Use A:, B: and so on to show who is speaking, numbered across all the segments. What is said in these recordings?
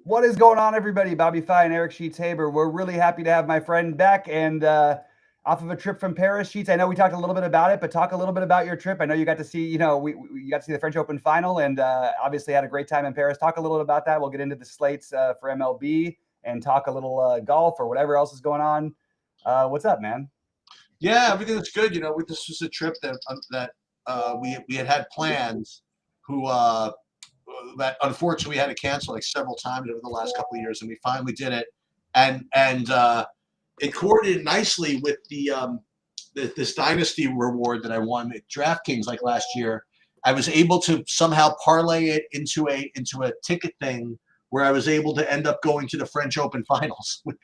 A: What is going on, everybody? Bobby Fye and Eric Sheets-Haber. We're really happy to have my friend back and off of a trip from Paris. Sheets, I know we talked a little bit about it, but talk a little bit about your trip. I know you got to see, you got to see the French Open final and obviously had a great time in Paris. Talk a little bit about that. We'll get into the slates for MLB and talk a little golf or whatever else is going on. What's up, man?
B: Yeah, everything's good. This was a trip that we had plans. That unfortunately we had to cancel like several times over the last couple of years, and we finally did it. And it coordinated nicely with this dynasty reward that I won at DraftKings like last year. I was able to somehow parlay it into a ticket thing where I was able to end up going to the French Open finals with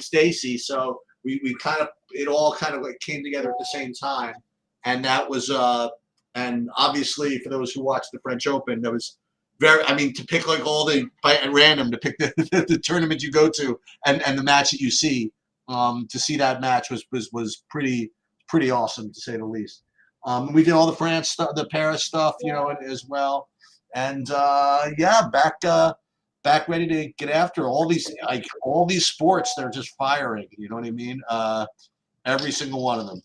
B: Stacy. So we kind of it all kind of like came together at the same time, and that was and obviously for those who watched the French Open, that was to pick like all the at random to pick the tournament you go to and the match that you see, to see that match was pretty awesome, to say the least. We did all the France stuff, the Paris stuff, as well, and back ready to get after all these sports. They're just firing. You know what I mean? Every single one of them.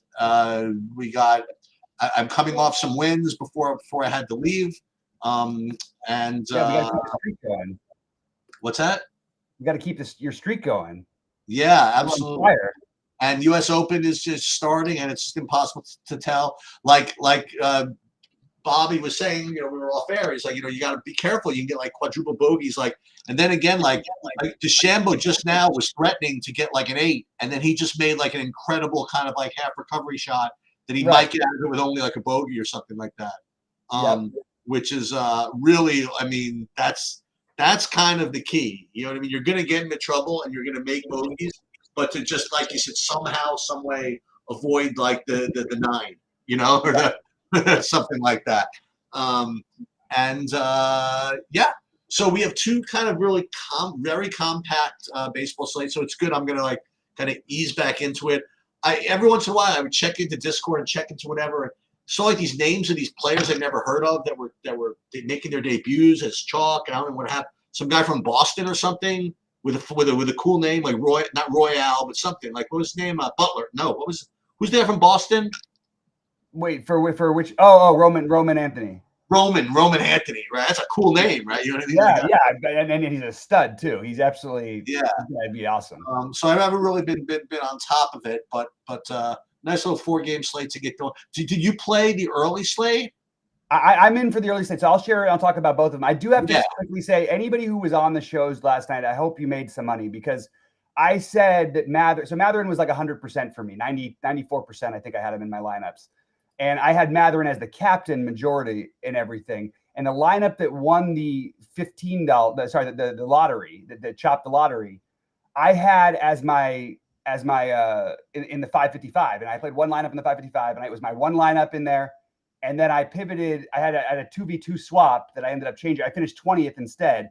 B: I'm coming off some wins before I had to leave.
A: We got to keep the streak going.
B: What's that?
A: You got to keep your streak going.
B: Yeah, absolutely. And U.S. Open is just starting, and it's just impossible to tell. Like Bobby was saying, we were off air. He's like, you got to be careful. You can get like quadruple bogeys, and then again, like DeChambeau just now was threatening to get like an 8, and then he just made like an incredible kind of like half recovery shot that he might get out of it with only like a bogey or something like that. Which is really, that's kind of the key. You know what I mean? You're going to get into trouble and you're going to make bogeys, but to just, like you said, somehow, some way avoid like the 9, or the something like that. So we have two kind of really very compact baseball slates. So it's good. I'm going to like kind of ease back into it. Every once in a while I would check into Discord and check into whatever. Saw like these names of these players I've never heard of that were making their debuts as chalk. And I don't know what happened. Some guy from Boston or something with a cool name like Roy, not Royale, but something like, what was his name? Butler. No, who's there from Boston?
A: Wait for which? Oh, Roman Anthony.
B: Roman Anthony, right? That's a cool name, right? You know what I mean?
A: Yeah, and he's a stud too. He's absolutely that'd be awesome.
B: So I haven't really been on top of it, but nice little 4-game slate to get going. Did you play the early slate?
A: I'm in for the early slate, so I'll share it. I'll talk about both of them. I do have to quickly say, anybody who was on the shows last night, I hope you made some money, because I said that Matherin was like 100% for me, 94%. I think I had him in my lineups. And I had Matherin as the captain majority in everything. And the lineup that won the $15, the lottery, that chopped the lottery, I had as my in the 555. And I played one lineup in the 555, and it was my one lineup in there. And then I pivoted. I had a 2v2 swap that I ended up changing. I finished 20th instead.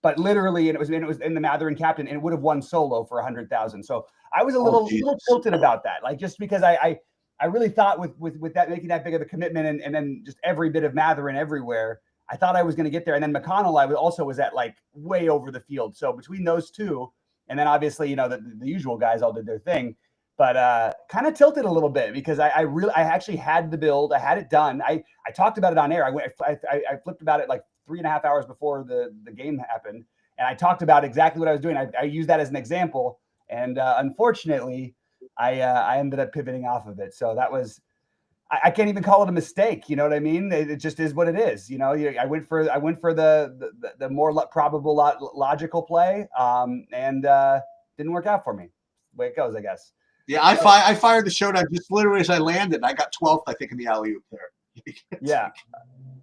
A: But literally, and it was in the Matherin captain, and it would have won solo for 100,000. So I was a little tilted about that, like, just because I really thought with that, making that big of a commitment, and then just every bit of Matherin everywhere, I thought I was going to get there. And then McConnell, I also was at like way over the field. So between those two, and then obviously, the usual guys all did their thing, but kind of tilted a little bit, because I actually had the build. I had it done. I talked about it on air. I flipped about it like 3.5 hours before the game happened. And I talked about exactly what I was doing. I used that as an example. And unfortunately, I ended up pivoting off of it. So that was, I can't even call it a mistake. You know what I mean? It just is what it is. I went for the more probable logical play, and didn't work out for me. The way it goes, I guess.
B: Yeah, I fired the showdown just literally as I landed. I got 12th, I think, in the alley-oop there.
A: Yeah.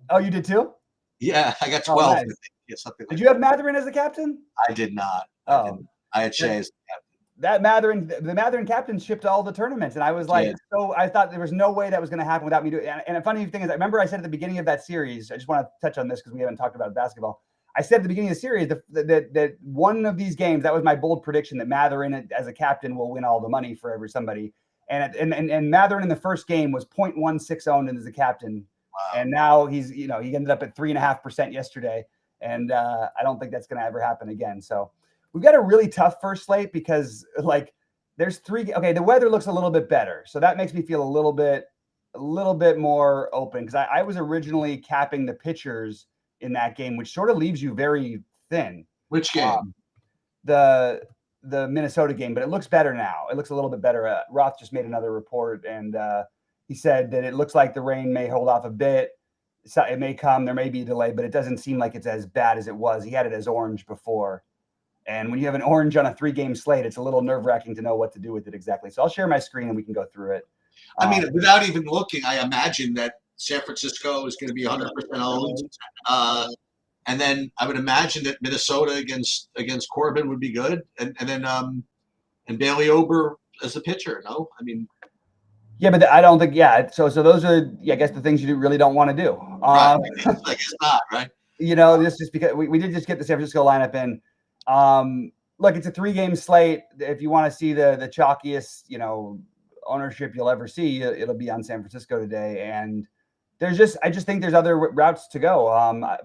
A: Oh, you did too?
B: Yeah, I got 12th.
A: Nice.
B: Yeah, something.
A: Did you have Matherin as the captain?
B: I did not.
A: I
B: had Shea as the captain.
A: The Matherin captain shipped all the tournaments, and I was like, so I thought there was no way that was going to happen without me doing it. And the funny thing is, I remember I said at the beginning of that series, I just want to touch on this because we haven't talked about basketball. I said at the beginning of the series that one of these games, that was my bold prediction, that Matherin as a captain will win all the money for somebody. And Matherin in the first game was 0.16 owned as a captain. Wow. And now he's, he ended up at 3.5% yesterday. And I don't think that's going to ever happen again. So we've got a really tough first slate because like there's three. Okay, the weather looks a little bit better, so that makes me feel a little bit more open because I was originally capping the pitchers in that game, which sort of leaves you very thin.
B: Which game?
A: The Minnesota game, but it looks better now. It looks a little bit better. Roth just made another report, and he said that it looks like the rain may hold off a bit. So it may come. There may be a delay, but it doesn't seem like it's as bad as it was. He had it as orange before. And when you have an orange on a 3-game slate, it's a little nerve-wracking to know what to do with it exactly. So I'll share my screen and we can go through it.
B: I mean, without even looking, I imagine that San Francisco is going to be 100% owned. And then I would imagine that Minnesota against Corbin would be good. And then and Bailey Ober as the pitcher, no? I mean.
A: Yeah, but I don't think, So those are, I guess, the things you really don't want to do.
B: Right. It's not, right?
A: This just because we did just get the San Francisco lineup in. Look, it's a 3-game slate. If you want to see the chalkiest, ownership you'll ever see, it'll be on San Francisco today. And I just think there's other routes to go.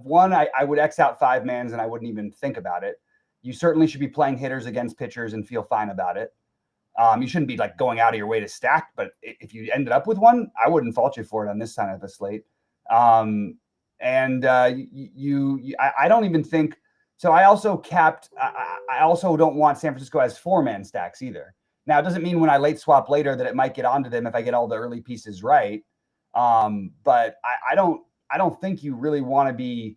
A: One, I would X out 5-mans and I wouldn't even think about it. You certainly should be playing hitters against pitchers and feel fine about it. You shouldn't be like going out of your way to stack, but if you ended up with one, I wouldn't fault you for it on this side of the slate. I don't even think. So I also capped. I also don't want San Francisco as 4-man stacks either. Now it doesn't mean when I late swap later that it might get onto them if I get all the early pieces right. But I don't think you really want to be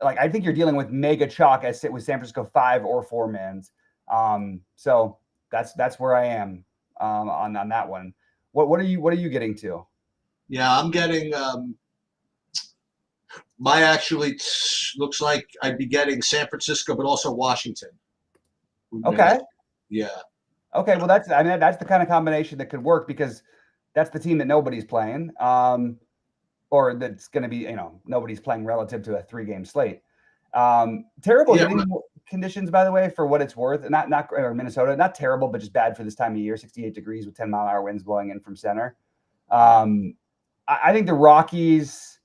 A: like. I think you're dealing with mega chalk as sit with San Francisco 5 or 4-mans. So. That's where I am on that one. What are you getting to?
B: Yeah, I'm getting my actually looks like I'd be getting San Francisco, but also Washington.
A: Okay.
B: Yeah.
A: Okay. Well, that's the kind of combination that could work because that's the team that nobody's playing, or that's going to be nobody's playing relative to a 3-game slate. Terrible hitting conditions, by the way, for what it's worth. Not or Minnesota, not terrible, but just bad for this time of year. 68 degrees with 10-mile-an-hour winds blowing in from center. I think the Rockies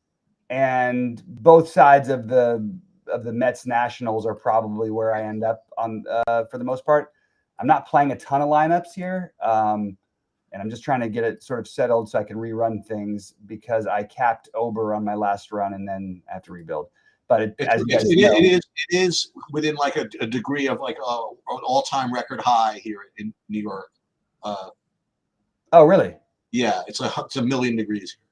A: and both sides of the Mets Nationals are probably where I end up on for the most part. I'm not playing a ton of lineups here, and I'm just trying to get it sort of settled so I can rerun things because I capped Ober on my last run and then I have to rebuild. But it
B: is within like a degree of like an all-time record high here in New York.
A: Oh, really?
B: Yeah, it's a million degrees here.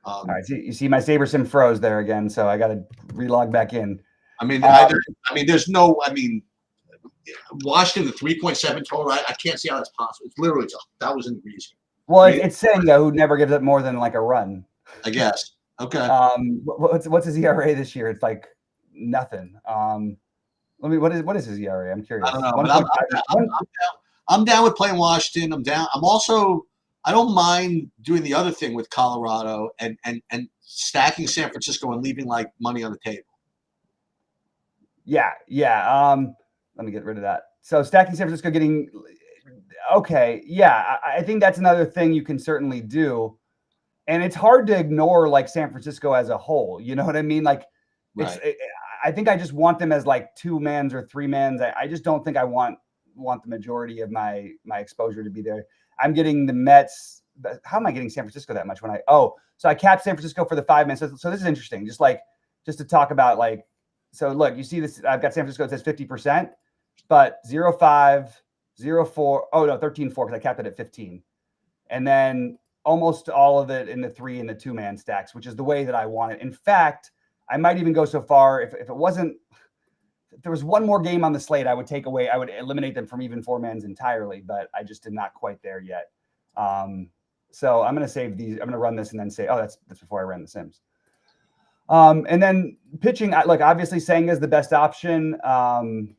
A: All right, so you see my SaberSim froze there again, so I got to relog back in.
B: I mean, there's no. I mean, Washington the 3.7 total. I can't see how that's possible. It's literally 1,000 degrees here.
A: Well, it's saying though who never gives up more than like a run.
B: I guess. Okay.
A: What's his ERA this year? It's like nothing. What is his ERA? I'm curious.
B: I don't know. But I'm down with playing Washington. I'm down. I don't mind doing the other thing with Colorado and stacking San Francisco and leaving like money on the table.
A: Yeah. Let me get rid of that. So stacking San Francisco, getting okay. Yeah, I think that's another thing you can certainly do. And it's hard to ignore like San Francisco as a whole. You know what I mean? Like, I think I just want them as like 2-mans or 3-mans. I just don't think I want the majority of my exposure to be there. I'm getting the Mets. How am I getting San Francisco that much so I capped San Francisco for the 5-man. So this is interesting. Just to talk about like, so look, you see this, I've got San Francisco, it says 50%, but 0.5, 0.4, 13.4 because I capped it at 15. And then almost all of it in the 3 and the 2-man stacks, which is the way that I want it. In fact, I might even go so far if there was one more game on the slate, I would eliminate them from even 4-mans entirely, but I just did not quite there yet. So I'm going to save these. I'm going to run this and then say, that's before I ran the Sims. And then pitching, look, obviously Senga is the best option. I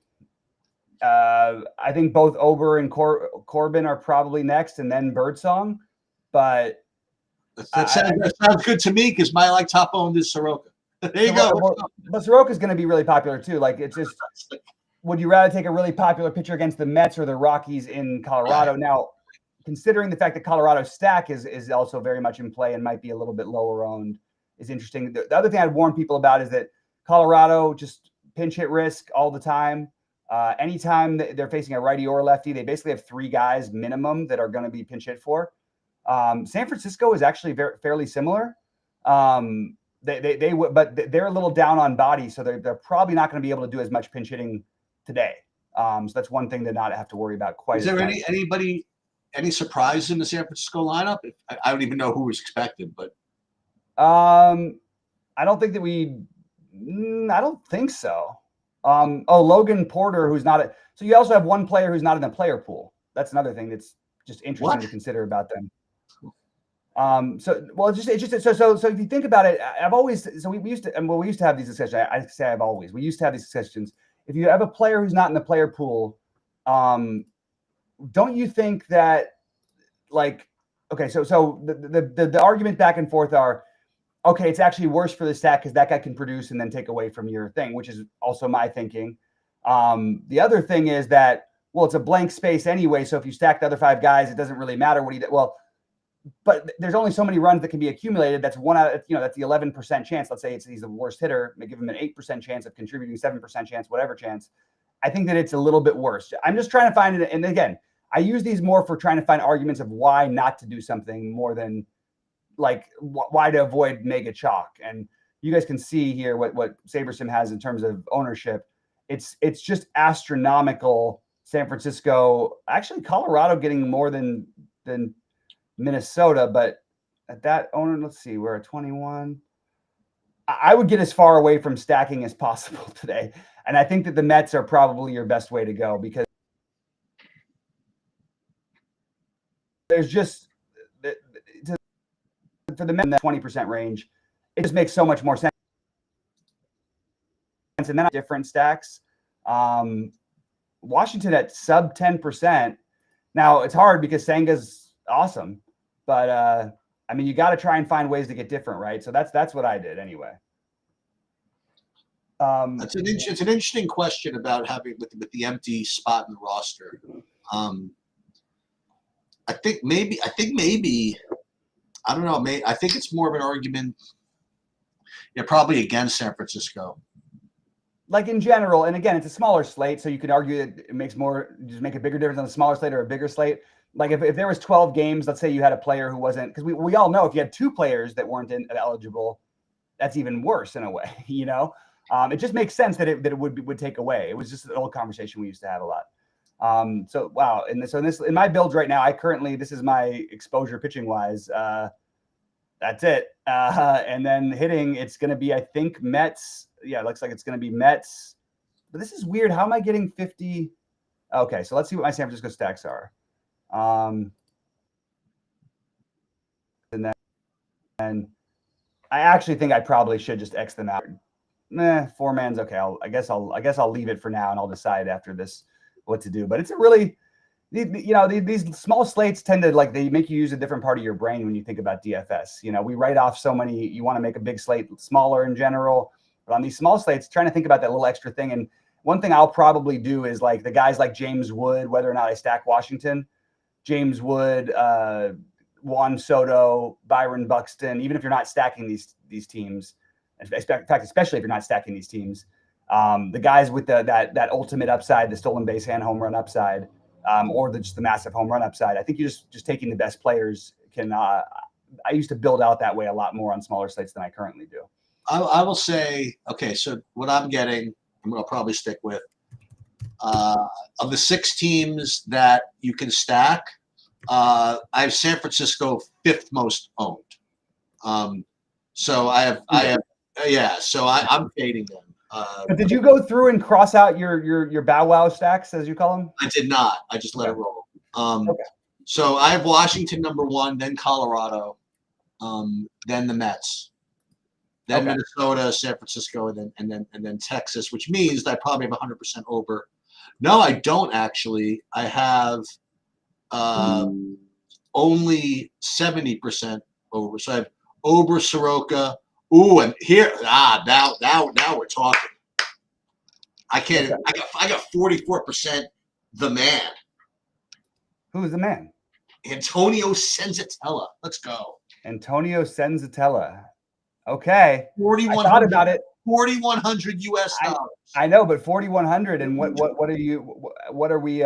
A: think both Ober and Corbin are probably next and then Birdsong. But
B: that sounds good to me because my top owned is Soroka. There you go.
A: But Soroka's going to be really popular too. Like it's just, would you rather take a really popular pitcher against the Mets or the Rockies in Colorado? Right. Now, considering the fact that Colorado's stack is also very much in play and might be a little bit lower owned, is interesting. The other thing I'd warn people about is that Colorado just pinch hit risk all the time. Anytime they're facing a righty or a lefty, they basically have 3 guys minimum that are going to be pinch hit for. San Francisco is actually fairly similar. But they're a little down on body, so they're probably not going to be able to do as much pinch hitting today. So that's one thing to not have to worry about quite.
B: Is there any surprise in the San Francisco lineup? I don't even know who was expected, but
A: I don't think that I don't think so. Logan Porter, who's not so you also have one player who's not in the player pool. That's another thing that's just interesting to consider about them. So if you think about it, we used to have these discussions. I say I've always, we used to have these discussions. If you have a player who's not in the player pool, don't you think that okay, so the argument back and forth are, okay, it's actually worse for the stack because that guy can produce and then take away from your thing, which is also my thinking. The other thing is that, well, it's a blank space anyway. So if you stack the other 5 guys, it doesn't really matter what he did. Well, but there's only so many runs that can be accumulated. That's that's the 11% chance. Let's say he's the worst hitter. They give him an 8% chance of contributing, 7% chance, whatever chance. I think that it's a little bit worse. I'm just trying to find it. And again, I use these more for trying to find arguments of why not to do something more than why to avoid mega chalk. And you guys can see here what SaberSim has in terms of ownership. It's just astronomical. San Francisco, actually Colorado getting more than Minnesota, but at that owner, let's see, we're at 21. I would get as far away from stacking as possible today. And I think that the Mets are probably your best way to go because there's just for the Mets in that 20% range, it just makes so much more sense. And then different stacks. Washington at sub 10%. Now it's hard because Senga's awesome, but I mean, you got to try and find ways to get different, right? So that's what I did anyway.
B: It's an interesting question about having with the empty spot in the roster. I think maybe I don't know. I think it's more of an argument, probably against San Francisco.
A: Like in general, and again, it's a smaller slate, so you could argue that it makes just make a bigger difference on a smaller slate or a bigger slate. Like if there was 12 games, let's say you had a player who wasn't, because we all know if you had 2 players that weren't eligible, that's even worse in a way. It just makes sense that it would take away. It was just an old conversation we used to have a lot. So wow, in my builds right now, this is my exposure pitching wise. That's it. And then hitting, it's going to be, I think, Mets. Yeah, it looks like it's going to be Mets. But this is weird. How am I getting 50? Okay, so let's see what my San Francisco stacks are. And I actually think I probably should just X them out. 4-man's okay. I guess I'll leave it for now, and I'll decide after this what to do. But it's a really, these small slates tend to they make you use a different part of your brain when you think about DFS. We write off so many. You want to make a big slate smaller in general, but on these small slates, trying to think about that little extra thing. And one thing I'll probably do is the guys like James Wood, whether or not I stack Washington, James Wood, Juan Soto, Byron Buxton. Even if you're not stacking these teams, in fact, especially if you're not stacking these teams, the guys with that ultimate upside, the stolen base and home run upside, or just the massive home run upside. I think you just taking the best players can. I used to build out that way a lot more on smaller slates than I currently do.
B: I will say, okay, so what I'm getting, I'm going to probably stick with, of the 6 teams that you can stack, I have San Francisco 5th most owned. So so I'm fading them.
A: But did you go through and cross out your Bow Wow stacks, as you call them?
B: I did not. I just let it roll.
A: Okay.
B: So I have Washington number 1, then Colorado, then the Mets, then Minnesota, San Francisco, and then Texas, which means that I probably have 100% over. No, I don't actually. I have only 70% over. So I have Ober, Soroka. Ooh, and here, now we're talking. I can't. Okay. I got 44%. The man.
A: Who's the man?
B: Antonio Senzatella. Let's go.
A: Antonio Senzatella. Okay.
B: 41.
A: I thought about it.
B: $4,100 US dollars.
A: I know, but 4,100, and what are we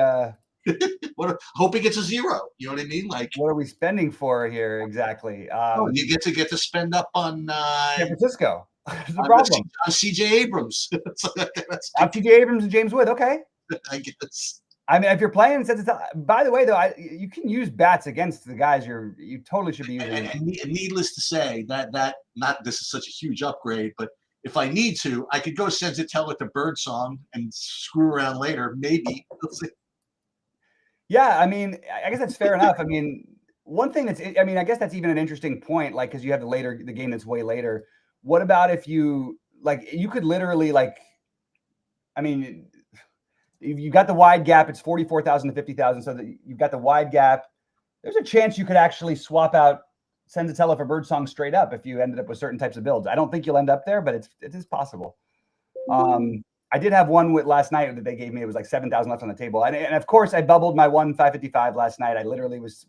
B: hoping it's a zero. You know what I mean? Like,
A: what are we spending for here exactly?
B: You get to spend up on
A: San Francisco. That's the
B: on
A: problem.
B: On CJ Abrams.
A: On CJ Abrams and James Wood. Okay.
B: I guess.
A: I mean, if you're playing, by the way, though, you can use bats against the guys you totally should be using.
B: And needless to say, that not this is such a huge upgrade, but if I need to, I could go Senzatella to Birdsong and screw around later, maybe.
A: Yeah, I mean, I guess that's fair enough. I mean, one thing I guess that's even an interesting point, like, because you have the game that's way later. What about if you could literally I mean, if you got the wide gap, it's 44,000 to 50,000, so that you've got the wide gap. There's a chance you could actually swap out Senzatella for Birdsong straight up if you ended up with certain types of builds. I don't think you'll end up there, but it is possible. I did have one with last night that they gave me. It was like 7,000 left on the table. And of course, I bubbled my 555 last night. I literally was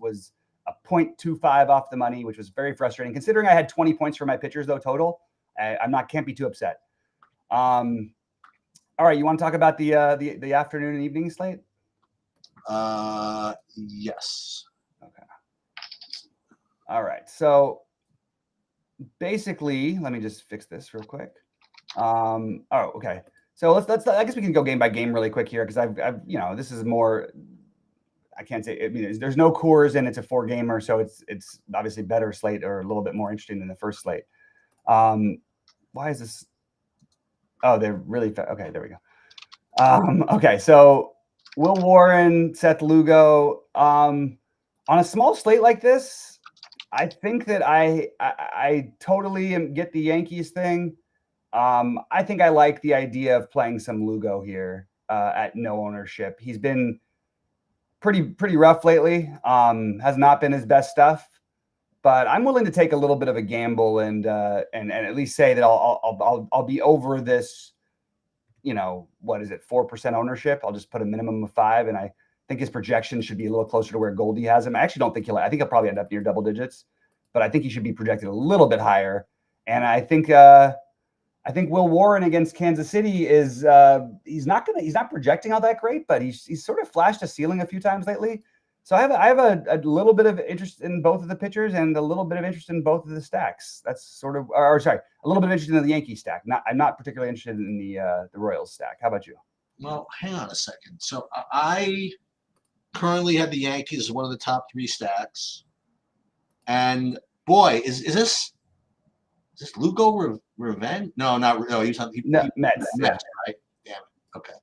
A: a 0.25 off the money, which was very frustrating. Considering I had 20 points for my pitchers, though, total, can't be too upset. All right, you want to talk about the afternoon and evening slate?
B: Yes.
A: Okay. All right. So basically, let me just fix this real quick. Okay. So let's I guess we can go game by game really quick here, because I've this is more, I can't say, I mean, there's no Coors and it's a 4-gamer, so it's obviously better slate, or a little bit more interesting than the first slate. Why is this? Oh, they're really okay. There we go. Okay, so Will Warren, Seth Lugo. On a small slate like this, I think that I totally get the Yankees thing. I think I like the idea of playing some Lugo here at no ownership. He's been pretty rough lately. Has not been his best stuff, but I'm willing to take a little bit of a gamble and at least say that I'll be over this. What is it? 4% ownership. I'll just put a minimum of 5, and I think his projection should be a little closer to where Goldie has him. I actually don't think I think he'll probably end up near double digits, but I think he should be projected a little bit higher. And I think Will Warren against Kansas City is he's not projecting all that great, but he's sort of flashed a ceiling a few times lately. So I have a little bit of interest in both of the pitchers and a little bit of interest in both of the stacks. That's sort of, a little bit of interest in the Yankee stack. I'm not particularly interested in the Royals stack. How about you?
B: Well, hang on a second. So I currently have the Yankees as one of the top 3 stacks, and boy, is this Lugo revenge? No, not no. Mets.
A: Mets,
B: right? Damn it. Okay.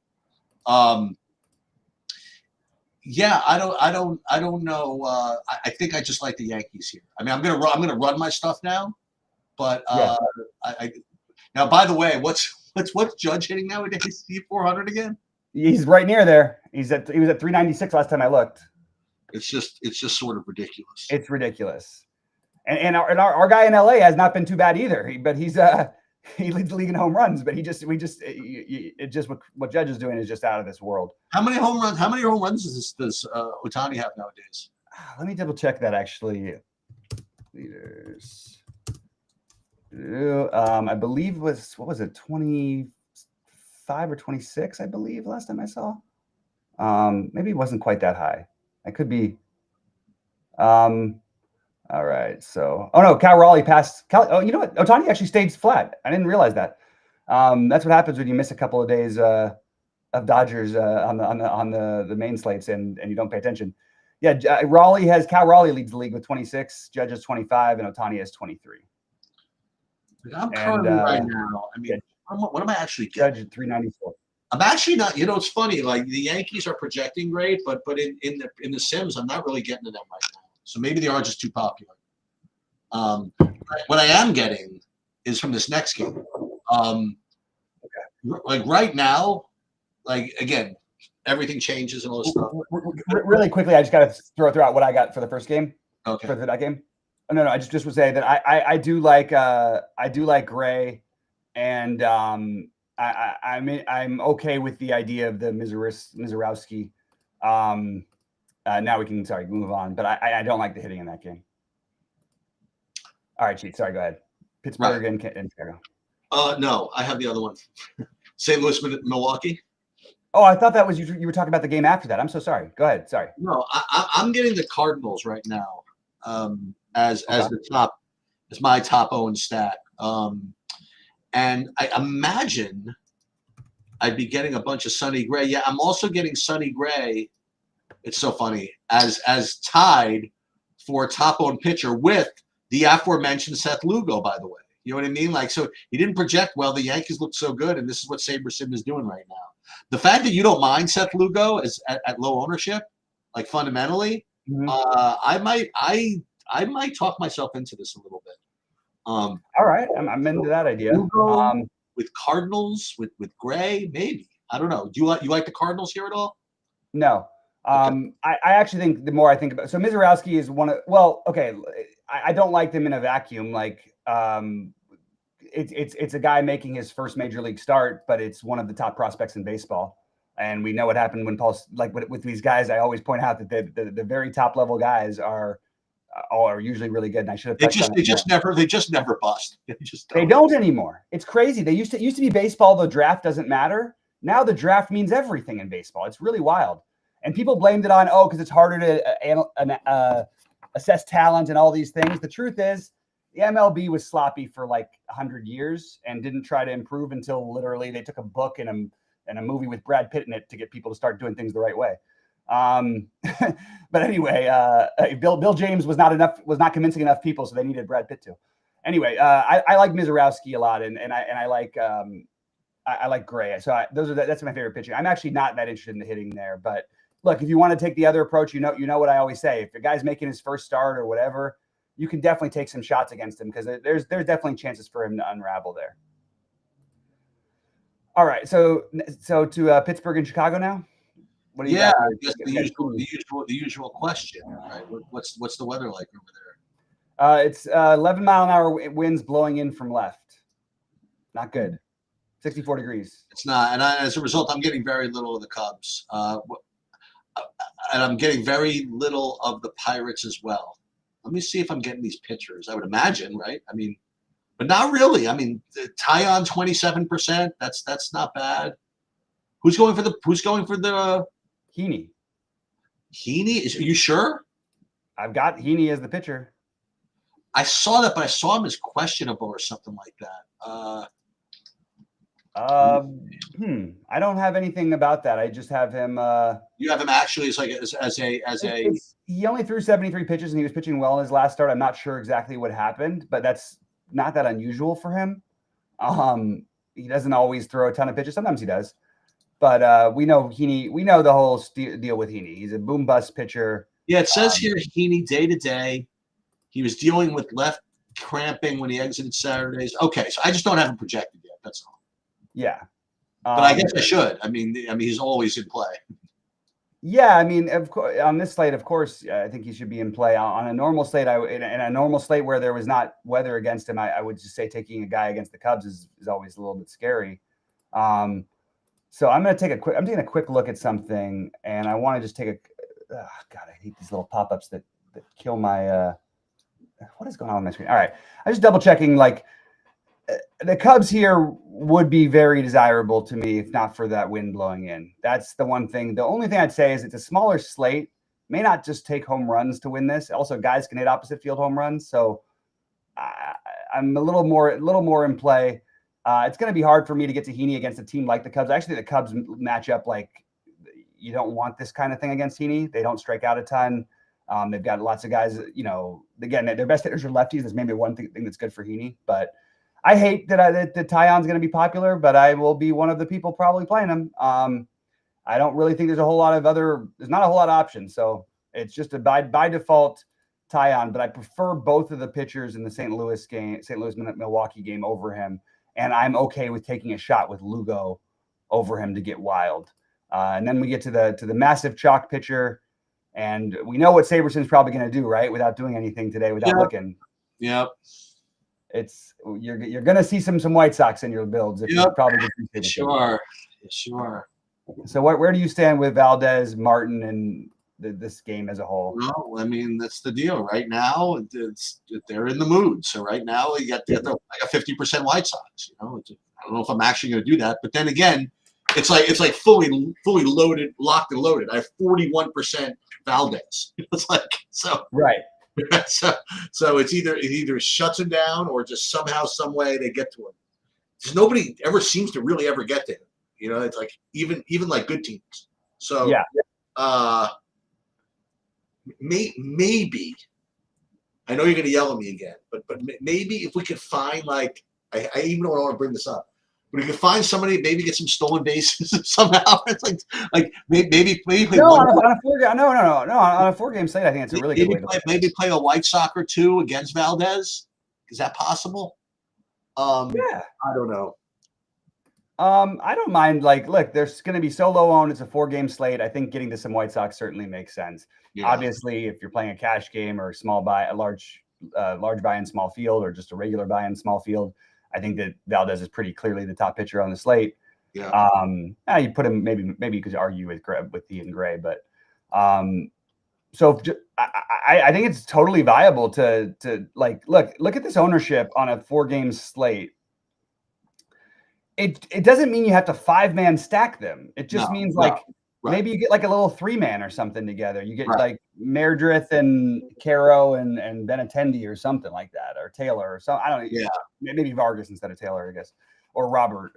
B: Yeah, I don't know. I think I just like the Yankees here. I mean, I'm gonna run my stuff now, but now, by the way, what's Judge hitting nowadays? Is he 400 again?
A: He's right near there. He was at 396 last time I looked.
B: It's just sort of ridiculous.
A: It's ridiculous. And our guy in LA has not been too bad either. But he leads the league in home runs, but what Judge is doing is just out of this world.
B: How many home runs does Ohtani have nowadays?
A: Let me double check that actually. Leaders. I believe what was it, 25 or 26, I believe, last time I saw. Maybe it wasn't quite that high. I could be. All right. So, Cal Raleigh passed. You know what? Ohtani actually stayed flat. I didn't realize that. That's what happens when you miss a couple of days of Dodgers on the main slates and you don't pay attention. Yeah, Cal Raleigh leads the league with 26, Judge is 25, and Ohtani has 23.
B: I'm currently right now. I mean, what am I actually getting?
A: Judge at 394.
B: I'm actually not. It's funny. Like, the Yankees are projecting great, but in the Sims, I'm not really getting to them right now. So maybe they are just too popular. What I am getting is from this next game. Like right now, like, again, everything changes and all this stuff.
A: Really quickly, I just got to throw out what I got for the first game.
B: Okay.
A: For that game. No. I just would say that I do like Gray, and I'm okay with the idea of the Mizorowski. Now we can move on, but I don't like the hitting in that game. All right, Cheat. Sorry, go ahead. Pittsburgh and Chicago.
B: No, I have the other one. St. Louis, Milwaukee.
A: Oh, I thought that was you were talking about the game after that. I'm so sorry. Go ahead. Sorry.
B: No, I'm getting the Cardinals right now as the top, as my top own stat. And I imagine I'd be getting a bunch of Sonny Gray. Yeah, I'm also getting Sonny Gray. It's so funny as tied for top owned pitcher with the aforementioned Seth Lugo, by the way. You know what I mean? Like, so he didn't project well. The Yankees look so good, and this is what Saberson is doing right now. The fact that you don't mind Seth Lugo is at low ownership, like fundamentally, I might talk myself into this a little bit.
A: All right, I'm into that idea.
B: Lugo, with Cardinals, with Gray, maybe. I don't know. Do you like the Cardinals here at all?
A: No. Okay. I actually think the more I think about, so Mizorowski is one of, well, okay, I don't like them in a vacuum. Like, it's a guy making his first major league start, but it's one of the top prospects in baseball. And we know what happened when Paul's like with these guys. I always point out that the very top level guys are usually really good. And I should have.
B: They just never bust.
A: They don't anymore. It's crazy. They used to be baseball. The draft doesn't matter. Now the draft means everything in baseball. It's really wild. And people blamed it on, because it's harder to assess talent and all these things. The truth is, the MLB was sloppy for like 100 years and didn't try to improve until literally they took a book and a movie with Brad Pitt in it to get people to start doing things the right way. But anyway, Bill James was not convincing enough people, so they needed Brad Pitt too. Anyway, I like Mizorowski a lot, and I like Gray. So that's my favorite pitching. I'm actually not that interested in the hitting there, but look, if you want to take the other approach, you know what I always say. If a guy's making his first start or whatever, you can definitely take some shots against him because there's definitely chances for him to unravel there. All right, so to Pittsburgh and Chicago now.
B: What do you got? I guess the usual question, right? What's the weather like over
A: there? It's 11-mile-an-hour winds blowing in from left. Not good. 64 degrees.
B: It's not, and as a result, I'm getting very little of the Cubs, and I'm getting very little of the Pirates as well. Let me see if I'm getting these pitchers. I would imagine, right? I mean, but not really. I mean, Tyon 27%. That's not bad. Who's going for the
A: Heaney?
B: Are you sure?
A: I've got Heaney as the pitcher.
B: I saw that, but I saw him as questionable or something like that.
A: I don't have anything about that. I just have him.
B: You have him actually as a.
A: He only threw 73 pitches and he was pitching well in his last start. I'm not sure exactly what happened, but that's not that unusual for him. He doesn't always throw a ton of pitches. Sometimes he does, but we know Heaney. We know the whole deal with Heaney. He's a boom bust pitcher.
B: Yeah, it says here Heaney day to day. He was dealing with left cramping when he exited Saturdays. Okay, so I just don't have him projected yet. That's all.
A: Yeah.
B: But I guess I should. I mean, he's always in play.
A: Yeah, I mean, of course, on this slate, of course, I think he should be in play. On a normal slate, in a normal slate where there was not weather against him, I would just say taking a guy against the Cubs is always a little bit scary. So I'm taking a quick look at something, and I want to just take God, I hate these little pop-ups that kill my. What is going on my screen? All right, I'm just double checking. Like the Cubs here would be very desirable to me if not for that wind blowing in. That's the one thing. The only thing I'd say is it's a smaller slate. May not just take home runs to win this. Also, guys can hit opposite field home runs. So I'm a little more in play. It's going to be hard for me to get to Heaney against a team like the Cubs. Actually, the Cubs match up like you don't want this kind of thing against Heaney. They don't strike out a ton. They've got lots of guys, again, their best hitters are lefties. That's maybe one thing that's good for Heaney. But I hate that Tyon's going to be popular, but I will be one of the people probably playing him. I don't really think there's not a whole lot of options. So it's just by default Tyon, but I prefer both of the pitchers in the St. Louis Milwaukee game over him. And I'm okay with taking a shot with Lugo over him to get wild. And then we get to the massive chalk pitcher. And we know what Saberson's probably going to do, right? Without doing anything today, without looking.
B: Yep.
A: You're going to see some White Sox in your builds. If you probably
B: Sure.
A: So where do you stand with Valdez, Martin, and this game as a whole.
B: No, I mean, that's the deal. Right now, they're in the mood. So right now, you got like a 50% White Sox. I don't know if I'm actually going to do that, but then again, it's like fully loaded, locked and loaded. I have 41% Valdez. It's like so.
A: Right.
B: So it either shuts him down or just somehow, some way they get to him. Because nobody ever seems to really ever get to him. It's like even like good teams. So maybe I know you're going to yell at me again, but maybe if we could find I even don't want to bring this up. But if you could find somebody, maybe get some stolen bases somehow. It's like maybe play
A: on a 4-game. No, on a 4-game slate, I think it's a really good way to play.
B: Maybe play a White Sox or 2 against Valdez. Is that possible?
A: Yeah,
B: I don't know.
A: I don't mind. Look, there's going to be so low owned. It's a 4-game slate. I think getting to some White Sox certainly makes sense. Yeah. Obviously, if you're playing a cash game or a large buy in small field, or just a regular buy in small field, I think that Valdez is pretty clearly the top pitcher on the slate.
B: Yeah.
A: You put him maybe you could argue with Ian Gray, but so I think it's totally viable to look at this ownership on a 4-game slate. It doesn't mean you have to 5-man stack them. It just means maybe you get like a little 3-man or something together. You get like Meredith and Caro and Benintendi or something like that, or Taylor or something. I don't know. Yeah, maybe Vargas instead of Taylor, I guess, or Robert.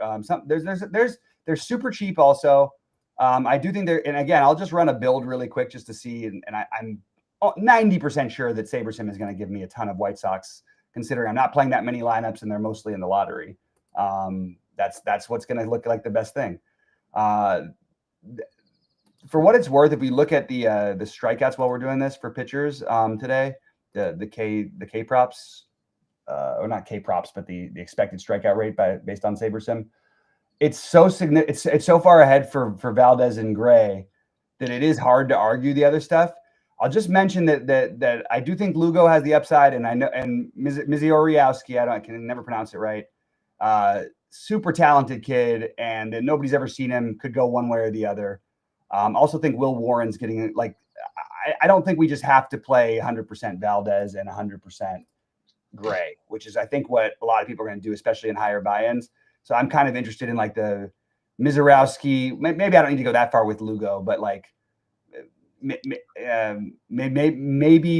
A: They're super cheap also. I do think and again, I'll just run a build really quick just to see, and I'm 90% sure that SaberSim is going to give me a ton of White Sox, considering I'm not playing that many lineups and they're mostly in the lottery. That's what's going to look like the best thing. For what it's worth, if we look at the strikeouts while we're doing this for pitchers today, the K props, or not K props, but the expected strikeout rate based on SaberSim, it's so significant. It's so far ahead for Valdez and Gray that it is hard to argue the other stuff. I'll just mention that I do think Lugo has the upside, and I know, and Miziorowski, I can never pronounce it right. Super talented kid, and nobody's ever seen him. Could go one way or the other. Also think Will Warren's getting I don't think we just have to play 100% Valdez and 100% Gray, which is I think what a lot of people are going to do, especially in higher buy-ins. So I'm kind of interested in the Miziorowski. Maybe I don't need to go that far with Lugo, but maybe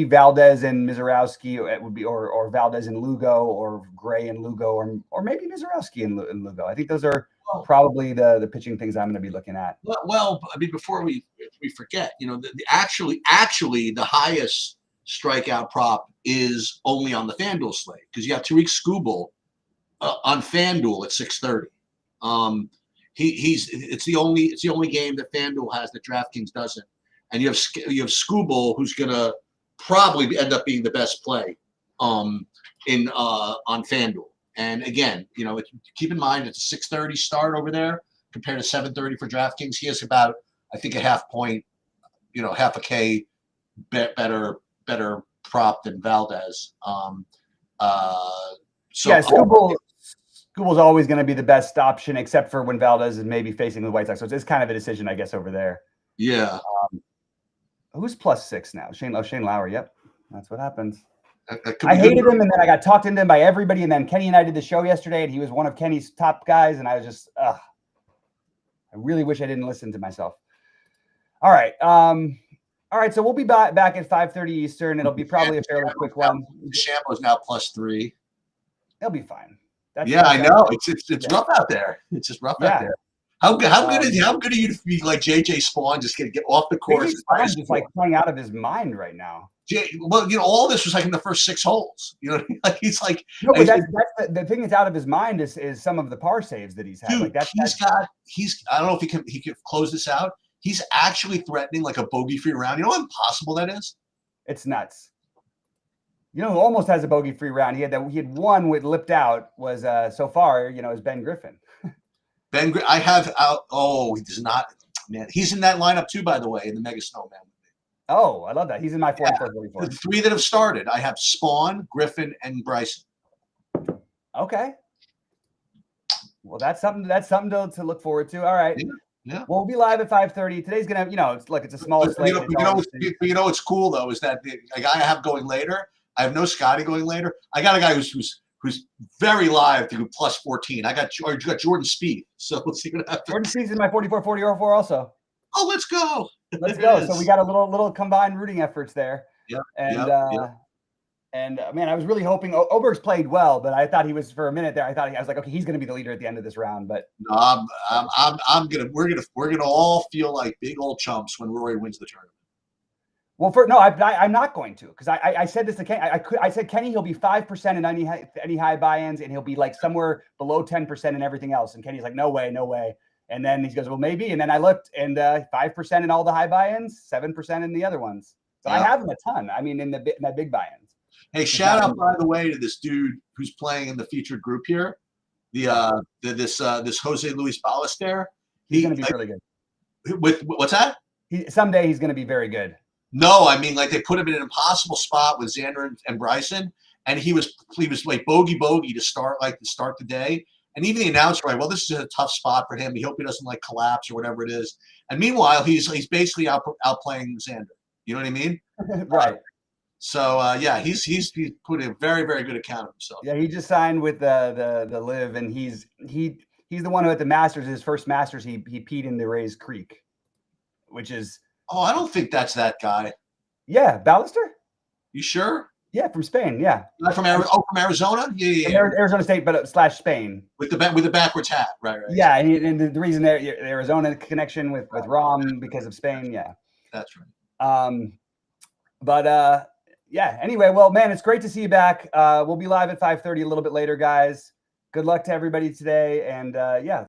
A: Valdez and Miziorowski it would be, or Valdez and Lugo, or Gray and Lugo, or maybe Miziorowski and Lugo. I think those are probably the pitching things I'm going to be looking at.
B: Well, I mean, before we forget, actually the highest strikeout prop is only on the FanDuel slate, because you have Tariq Skubal on FanDuel at 630. It's the only game that FanDuel has that DraftKings doesn't. And you have Skubal, who's going to probably end up being the best play on FanDuel. And again, keep in mind it's a 6:30 start over there compared to 7:30 for DraftKings. He has about, I think, a half point, half a K better prop than Valdez.
A: Skubal's always going to be the best option, except for when Valdez is maybe facing the White Sox. So it's kind of a decision, I guess, over there.
B: Yeah.
A: Who's +6 now? Shane Lowry. Yep, that's what happens. I hated him, and then I got talked into him by everybody. And then Kenny and I did the show yesterday, and he was one of Kenny's top guys. And I was just, I really wish I didn't listen to myself. All right. So we'll be back at 5:30 Eastern. It'll be probably a fairly quick one.
B: Shampo's now +3.
A: They'll be fine.
B: I know. It's rough out there. It's just rough out there. How good are you to be like JJ Spawn, just get off the course?
A: He's just playing out of his mind right now.
B: Well, all this was in the first 6 holes. He's like.
A: No, but that's the thing that's out of his mind is some of the par saves that he's had.
B: Dude, I don't know if he could close this out. He's actually threatening a bogey-free round. You know how impossible that is?
A: It's nuts. Who almost has a bogey-free round? He had one with lipped out was so far. Is Ben Griffin.
B: I have out. Oh, he does not. Man, he's in that lineup too, by the way, in the Mega Snowman.
A: Oh, I love that. He's in my 44.
B: The 3 that have started. I have Spawn, Griffin, and Bryson.
A: Okay. Well, that's something to look forward to. All right.
B: Yeah.
A: We'll be live at 5:30. Today's gonna, it's a small slate.
B: You know what's cool though is that the guy I have going later. I have no Scotty going later. I got a guy who's very live to plus 14. I got Jordan Spieth. So let's see what happens.
A: Jordan Spieth is my 44-40-04 also.
B: Oh, let's go.
A: Let's go. So we got a little combined rooting efforts there.
B: Yeah.
A: And man, I was really hoping Oberg's played well, but I thought he was for a minute there. I was like, okay, he's going to be the leader at the end of this round. But
B: no, we're gonna all feel like big old chumps when Rory wins the tournament.
A: Well, I'm not going to, because I said this to Kenny. I said, Kenny, he'll be 5% in any high buy-ins, and he'll be like somewhere below 10% in everything else. And Kenny's like, no way. And then he goes, well, maybe. And then I looked, and 5% in all the high buy-ins, 7% in the other ones. So I have him a ton. I mean, in my big buy-ins.
B: Hey, shout out, by the way, to this dude who's playing in the featured group here. This Jose Luis Ballester.
A: He's going to be really good.
B: With what's that?
A: Someday he's going to be very good.
B: No, I mean, like, they put him in an impossible spot with Xander and Bryson, and he was like bogey to start the day. And even the announcer, right? Well, this is a tough spot for him. We hope he doesn't like collapse or whatever it is. And meanwhile, he's basically outplaying Xander. You know what I mean?
A: Right.
B: So yeah, he's put a very, very good account of himself.
A: Yeah, he just signed with the Live, and he's the one who at the Masters, his first Masters, he peed in the Rays Creek, which is.
B: Oh, I don't think that's that guy.
A: Yeah, Ballester.
B: You sure?
A: Yeah, from Spain. Yeah.
B: Not from Arizona. Yeah.
A: Arizona State, but / Spain.
B: With the backwards hat, right.
A: Yeah, and the reason the Arizona connection with Rom because of Spain. Yeah,
B: that's right.
A: But yeah. Anyway, well, man, it's great to see you back. We'll be live at 5:30 a little bit later, guys. Good luck to everybody today, and yeah.